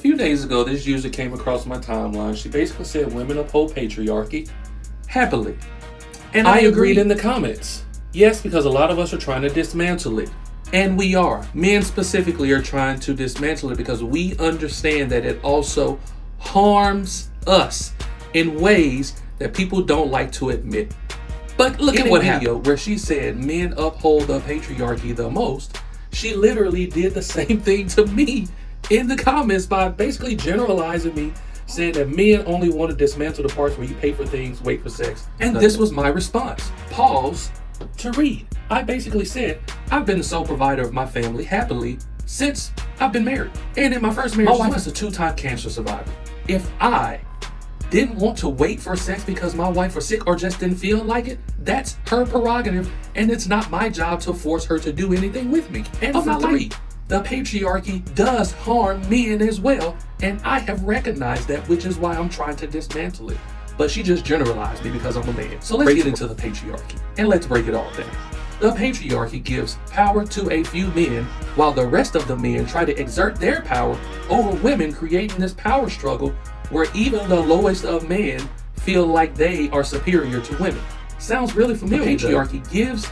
few days ago, this user came across my timeline. She basically said women uphold patriarchy happily. And I agreed in the comments. Yes, because a lot of us are trying to dismantle it. And we are. Men specifically are trying to dismantle it because we understand that it also harms us in ways that people don't like to admit. But look at what video where she said men uphold the patriarchy the most. She literally did the same thing to me in the comments by basically generalizing me, saying that men only want to dismantle the parts where you pay for things, wait for sex. And this was my response. Pause to read. I basically said, I've been the sole provider of my family happily since I've been married. And in my first marriage, my wife is a 2-time cancer survivor. If I didn't want to wait for sex because my wife was sick or just didn't feel like it, that's her prerogative, and it's not my job to force her to do anything with me. And for 3, the patriarchy does harm men as well, and I have recognized that, which is why I'm trying to dismantle it. But she just generalized me because I'm a man. So let's get into the patriarchy, and let's break it all down. The patriarchy gives power to a few men, while the rest of the men try to exert their power over women, creating this power struggle where even the lowest of men feel like they are superior to women. Sounds really familiar. The patriarchy gives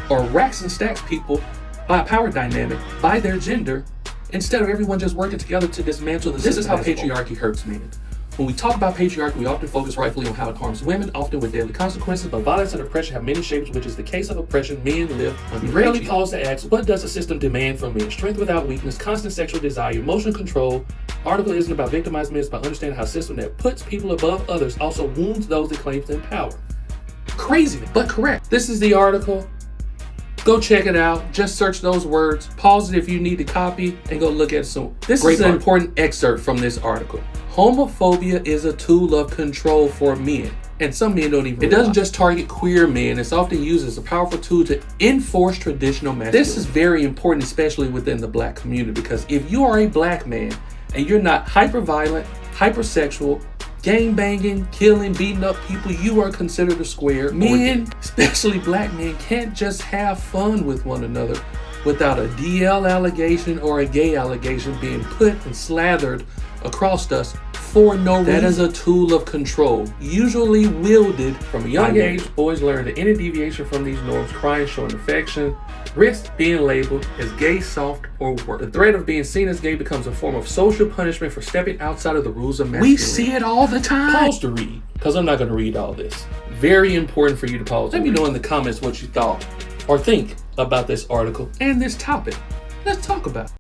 or racks and stacks people by a power dynamic, by their gender, instead of everyone just working together to dismantle the system. This is how patriarchy hurts men. When we talk about patriarchy, we often focus rightfully on how it harms women, often with deadly consequences, but violence and oppression have many shapes, which is the case of oppression men live under. We rarely pause to ask, what does the system demand from men? Strength without weakness, constant sexual desire, emotional control. Article isn't about victimized men, it's about understanding how a system that puts people above others also wounds those it claims to empower. Crazy, but correct. This is the article. Go check it out. Just search those words. Pause it if you need to copy and go look at some. This is an important excerpt from this article. Homophobia is a tool of control for men, and some men don't even realize. It doesn't just target queer men. It's often used as a powerful tool to enforce traditional masculinity. This is very important, especially within the black community, because if you are a black man and you're not hyper-violent, hypersexual, gang-banging, killing, beating up people, you are considered a square. Men, especially black men, can't just have fun with one another without a DL allegation or a gay allegation being put and slathered across us for no reason. That is a tool of control, usually wielded from a young age. Boys learn that any deviation from these norms, crying, showing affection, risks being labeled as gay, soft, or worse. The threat of being seen as gay becomes a form of social punishment for stepping outside of the rules of masculinity. We see it all the time. Pause to read, because I'm not going to read all this. Very important for you to pause. Let me know in the comments what you thought or think about this article and this topic. Let's talk about it.